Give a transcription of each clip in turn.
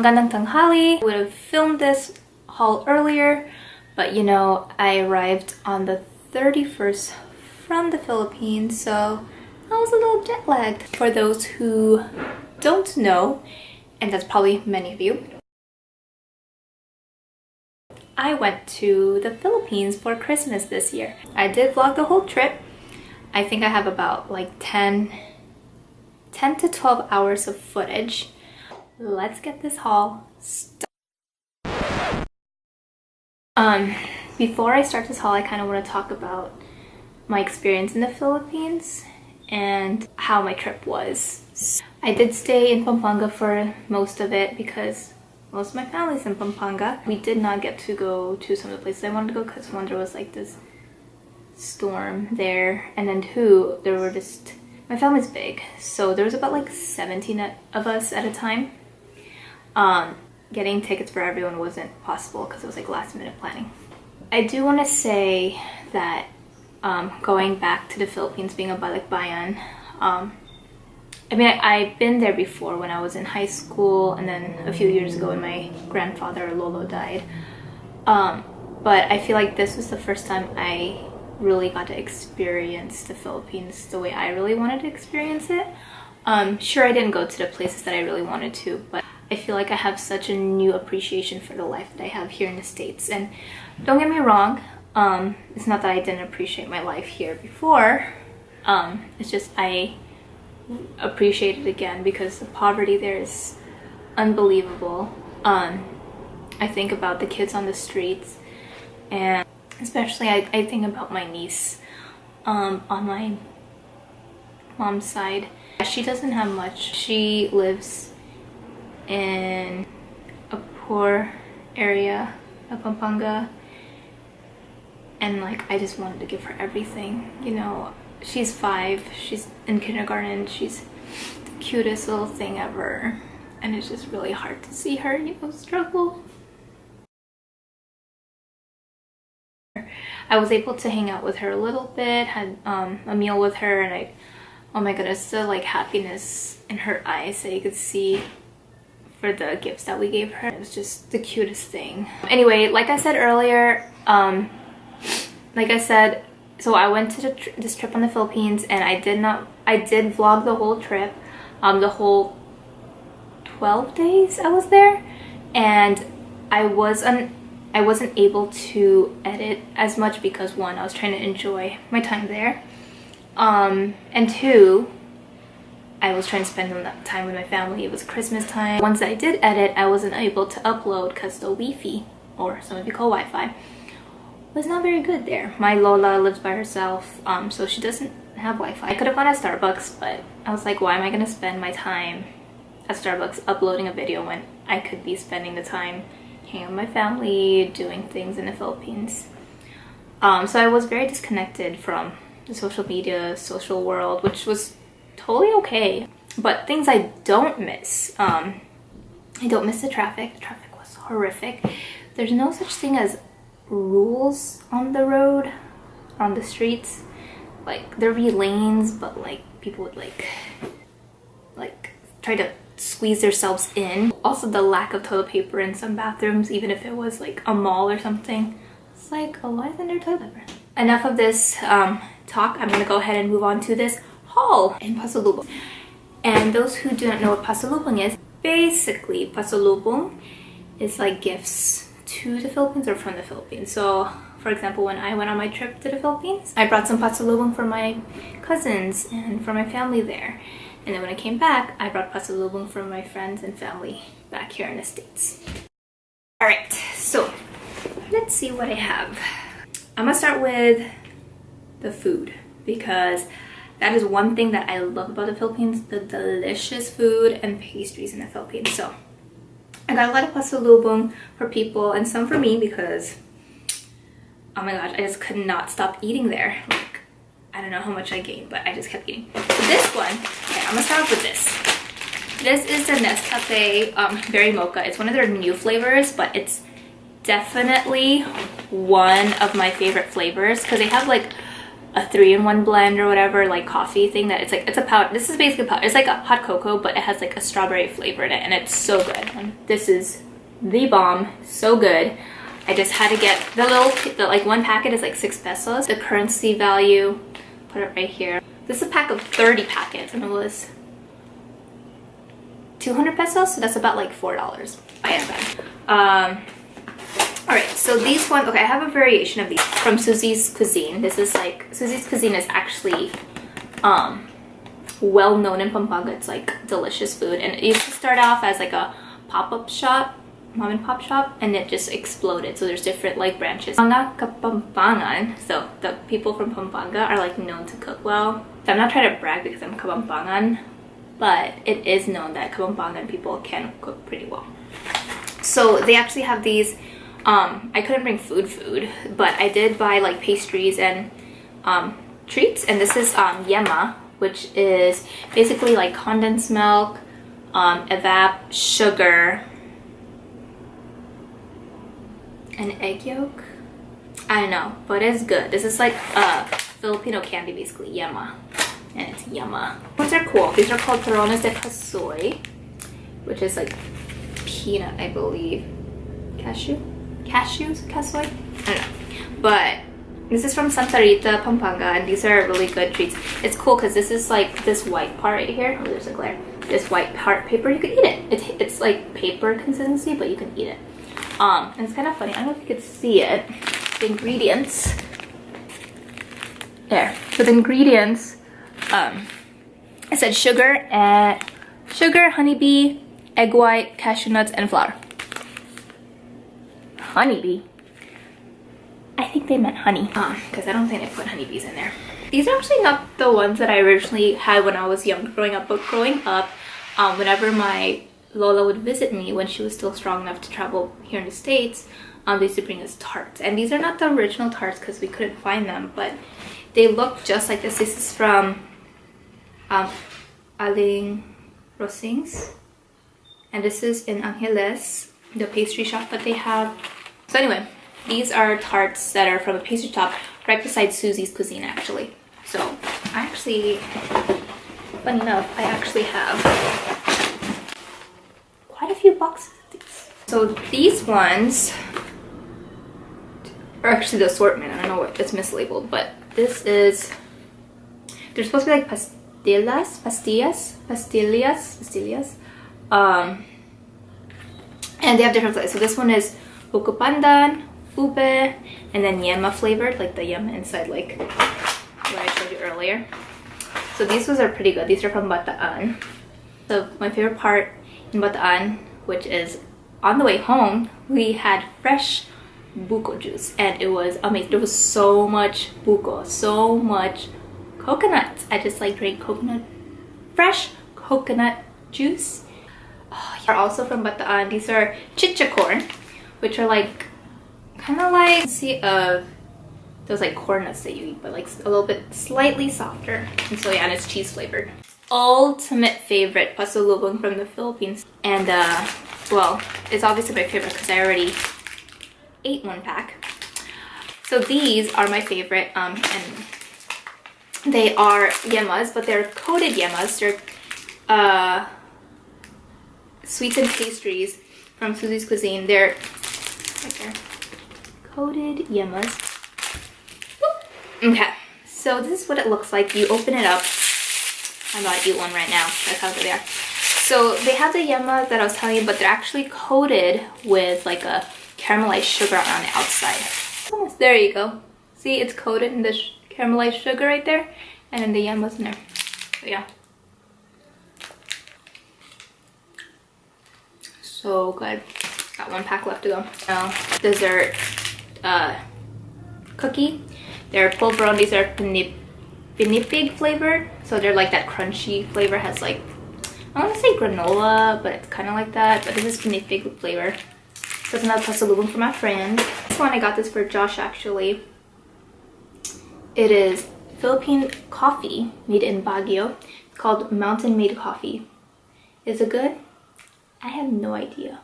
Magandang tanghali. I would have filmed this haul earlier, but you know, I arrived on the 31st from the Philippines, so I was a little jet lagged. For those who don't know, and that's probably many of you, I went to the Philippines for Christmas this year. I did vlog the whole trip. I think I have about like 10 to 12 hours of footage. Let's get this haul started. Before I start this haul, I kind of want to talk about my experience in the Philippines and how my trip was. I did stay in Pampanga for most of it because most of my family's in Pampanga. We did not get to go to some of the places I wanted to go because one, there was like this storm there, and then two, there were just, my family's big, so there was about like 17 of us at a time. Getting tickets for everyone wasn't possible because it was like last minute planning. I do want to say that going back to the Philippines, being a balikbayan, I mean, I've been there before when I was in high school, and then a few years ago when my grandfather Lolo died. But I feel like this was the first time I really got to experience the Philippines the way I really wanted to experience it. Sure, I didn't go to the places that I really wanted to, but I feel like I have such a new appreciation for the life that I have here in the States. And don't get me wrong, it's not that I didn't appreciate my life here before. It's just I appreciate it again because the poverty there is unbelievable. I think about the kids on the streets, and especially I think about my niece on my mom's side. She doesn't have much. She lives in a poor area of Pampanga, and like I just wanted to give her everything, you know. She's 5, she's in kindergarten, she's the cutest little thing ever, and it's just really hard to see her, you know, struggle. I was able to hang out with her a little bit, had a meal with her, and oh my goodness, the like happiness in her eyes that you could see for the gifts that we gave her. It was just the cutest thing. Anyway, like I said earlier, so I went to this trip on the Philippines, and I did vlog the whole trip, the whole 12 days I was there, and I wasn't able to edit as much because one, I was trying to enjoy my time there, and two, I was trying to spend that time with my family. It was Christmas time. Once I did edit, I wasn't able to upload because the Wi-Fi, or some of you call Wi-Fi, was not very good there. My Lola lives by herself, so she doesn't have Wi-Fi. I could have gone to Starbucks, but I was like, why am I gonna spend my time at Starbucks uploading a video when I could be spending the time hanging with my family, doing things in the Philippines? So I was very disconnected from the social media, social world, which was totally okay. But things I don't miss, I don't miss the traffic. The traffic was horrific. There's no such thing as rules on the road, on the streets. Like there'd be lanes, but like people would like try to squeeze themselves in. Also the lack of toilet paper in some bathrooms, even if it was like a mall or something. It's like, oh, why isn't there toilet paper? Enough of this talk. I'm gonna go ahead and move on to this haul in pasalubong. And those who do not know what pasalubong is, basically pasalubong is like gifts to the Philippines or from the Philippines. So for example, when I went on my trip to the Philippines, I brought some pasalubong for my cousins and for my family there. And then when I came back, I brought pasalubong for my friends and family back here in the States. Alright, so let's see what I have. I'm gonna start with the food because that is one thing that I love about the Philippines, the delicious food and pastries in the Philippines. So I got a lot of pasalubong for people and some for me because, oh my gosh, I just could not stop eating there. Like, I don't know how much I gained, but I just kept eating. So this one, okay, I'm gonna start off with this. This is the Nescafe Berry Mocha. It's one of their new flavors, but it's definitely one of my favorite flavors because they have like a 3-in-1 blend or whatever, like coffee thing that it's a powder. This is basically powder. It's like a hot cocoa, but it has like a strawberry flavor in it, and it's so good. And this is the bomb, so good. I just had to get the like one packet is like 6 pesos. The currency value, put it right here. This is a pack of 30 packets, and it was 200 pesos, so that's about like $4. I am bad. Alright, so these ones, okay, I have a variation of these from Susie's Cuisine. This is like, Susie's Cuisine is actually well known in Pampanga. It's like delicious food, and it used to start off as like a pop-up shop, mom and pop shop, and it just exploded. So there's different like branches. Mga Kapampangan, so the people from Pampanga are like known to cook well. So I'm not trying to brag because I'm Kapampangan, but it is known that Kapampangan people can cook pretty well. So they actually have these, I couldn't bring food, but I did buy like pastries and treats, and this is yema, which is basically like condensed milk, evap, sugar, and egg yolk. I don't know, but it's good. This is like a Filipino candy, basically, yema, and it's yema. These are cool. These are called Torones de Casoy, which is like peanut, I believe. Cashews? Casoy? I don't know. But this is from Santa Rita, Pampanga, and these are really good treats. It's cool because this is like this white part right here. Oh, there's a glare. This white part paper, you can eat it. It's like paper consistency, but you can eat it. And it's kind of funny. I don't know if you could see it. The ingredients. There. So the ingredients, it said sugar, honeybee, egg white, cashew nuts, and flour. Honeybee? I think they meant honey. Because I don't think they put honeybees in there. These are actually not the ones that I originally had when I was young, growing up. But growing up, whenever my Lola would visit me when she was still strong enough to travel here in the States, they used to bring us tarts. And these are not the original tarts because we couldn't find them, but they look just like this. This is from Aling Rosings. And this is in Angeles, the pastry shop that they have. So anyway, these are tarts that are from a pastry shop right beside Susie's Cuisine, actually. So I actually, funny enough, I actually have quite a few boxes of these. So these ones are actually the assortment. I don't know what, it's mislabeled, but this is, they're supposed to be like pastillas. And they have different flavors. So this one is buko pandan, ube, and then yema flavored, like the yema inside, like what I showed you earlier. So these ones are pretty good. These are from Bataan. So my favorite part in Bataan, which is on the way home, we had fresh buko juice, and it was amazing. There was so much buko, so much coconut. I just like drink fresh coconut juice. Oh, yeah. Are also from Bataan. These are chicha corn, which are like kind of like those like corn nuts that you eat, but like a little bit slightly softer. And so yeah, and it's cheese flavored. Ultimate favorite pasalubong from the Philippines, and well, it's obviously my favorite because I already ate one pack. So these are my favorite, and they are yemas, but they're coated yemas. They're sweets and pastries from Susie's Cuisine. They're right there. Coated yemas. Okay, so this is what it looks like. You open it up. I'm about to eat one right now. That's how good they are. So they have the yemas that I was telling you, but they're actually coated with like a caramelized sugar on the outside. So there you go. See, it's coated in the caramelized sugar right there, and then the yemas in there. So yeah. So good. Got one pack left to go. Now, dessert cookie. They're polvoron. These are pinipig flavored. So they're like that crunchy flavor. Has like, I want to say granola, but it's kind of like that. But this is pinipig flavor. So it's another pasalubong for my friend. This one, I got this for Josh actually. It is Philippine coffee made in Baguio. It's called Mountain Made Coffee. Is it good? I have no idea,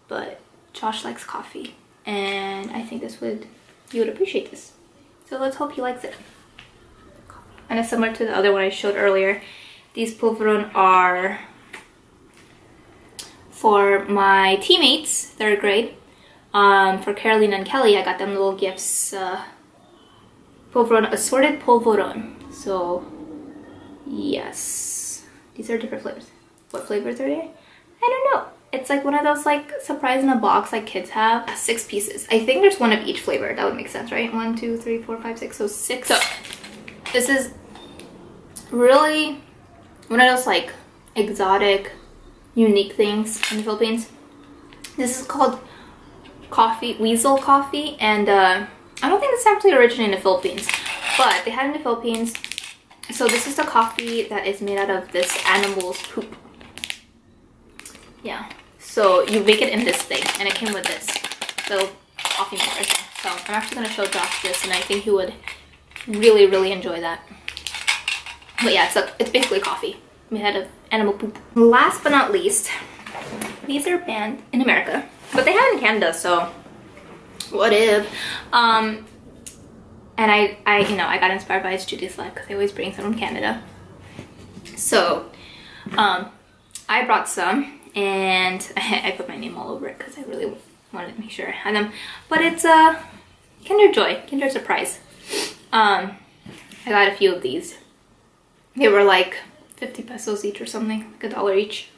but Josh likes coffee, and I think you would appreciate this. So let's hope he likes it. and it's similar to the other one I showed earlier. These pulveron are for my teammates, 3rd grade. For Caroline and Kelly, I got them little gifts. Pulveron, assorted pulveron. So, yes. These are different flavors. What flavors are they? I don't know. It's like one of those like surprise in a box like kids have. 6 pieces. I think there's one of each flavor. That would make sense, right? 1, 2, 3, 4, 5, 6. So 6. So this is really one of those like exotic, unique things in the Philippines. This is called coffee, weasel coffee, and I don't think this actually originated in the Philippines, but they had it in the Philippines. So this is the coffee that is made out of this animal's poop. Yeah. So you make it in this thing, and it came with this little coffee maker. So I'm actually going to show Josh this, and I think he would really, really enjoy that. But yeah, it's basically coffee made out of animal poop. Last but not least, these are banned in America, but they have it in Canada, so what if? And I you know, I got inspired by his Judy's Life because they always bring some from Canada. So I brought some. And I put my name all over it because I really wanted to make sure I had them. But it's Kinder Joy, Kinder Surprise. I got a few of these. They were like 50 pesos each or something, like $1 each.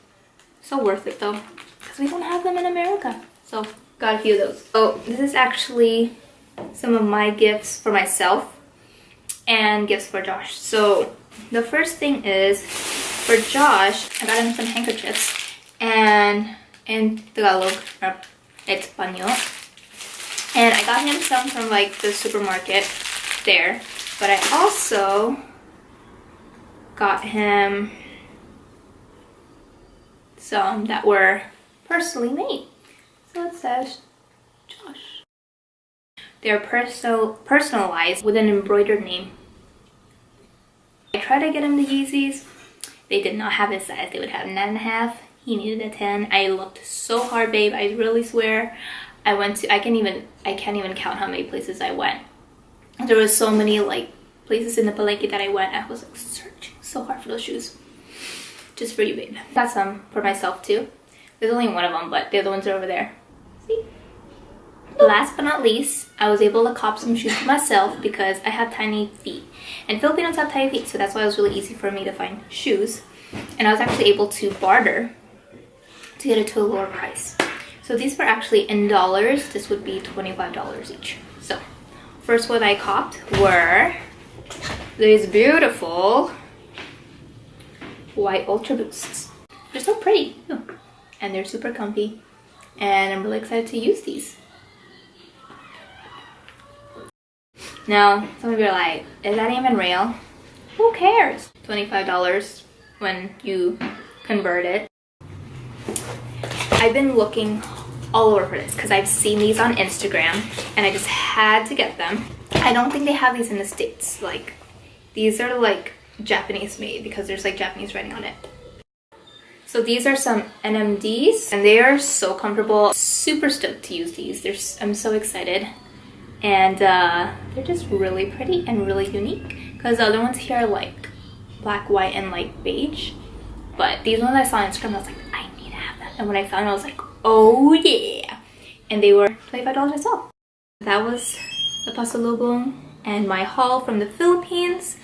So worth it though, because we don't have them in America. So got a few of those. So this is actually some of my gifts for myself and gifts for Josh. So the first thing is for Josh, I got him some handkerchiefs. And in Tagalog, it's paño. And I got him some from like the supermarket there. But I also got him some that were personally made. So it says Josh. They're personalized with an embroidered name. I tried to get him the Yeezys. They did not have his size. They would have 9.5. He needed a 10. I looked so hard, babe. I really swear. I can't even count how many places I went. There was so many like places in the Palenque that I went. I was like searching so hard for those shoes. Just for you, babe. Got some for myself too. There's only one of them, but the other ones are over there. See? Last but not least, I was able to cop some shoes for myself because I have tiny feet. And Filipinos have tiny feet, so that's why it was really easy for me to find shoes. And I was actually able to barter to get it to a lower price. So these were actually in dollars. This would be $25 each. So first what I copped were these beautiful white Ultra Boosts. They're so pretty too. And they're super comfy. And I'm really excited to use these. Now, some of you are like, is that even real? Who cares? $25 when you convert it. I've been looking all over for this because I've seen these on Instagram and I just had to get them. I don't think they have these in the States. Like, these are like Japanese made because there's like Japanese writing on it. So these are some NMDs and they are so comfortable. Super stoked to use these. I'm so excited. And they're just really pretty and really unique because the other ones here are like black, white, and like beige. But these ones I saw on Instagram, I was like, I need to have them. And when I found them, I was like, oh yeah. And they were $25 as well. That was the pasalubong and my haul from the Philippines.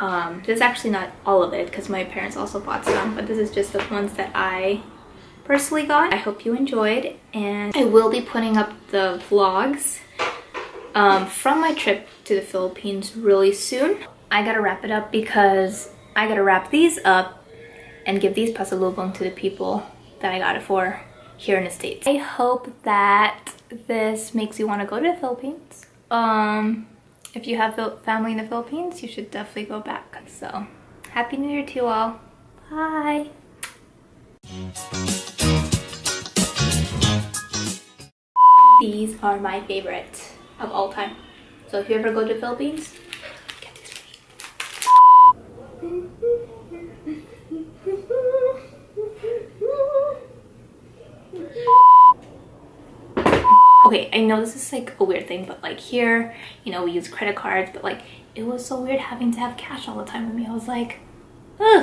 This is actually not all of it because my parents also bought some, but this is just the ones that I personally got. I hope you enjoyed, and I will be putting up the vlogs from my trip to the Philippines really soon. I gotta wrap it up because I gotta wrap these up and give these pasalubong to the people that I got it for here in the States. I hope that this makes you want to go to the Philippines. If you have family in the Philippines, you should definitely go back. So, Happy New Year to you all. Bye! These are my favorite of all time. So if you ever go to the Philippines, get these for me. okay, I know this is like a weird thing, but like here, you know, we use credit cards, but like it was so weird having to have cash all the time with me. I was like, ugh.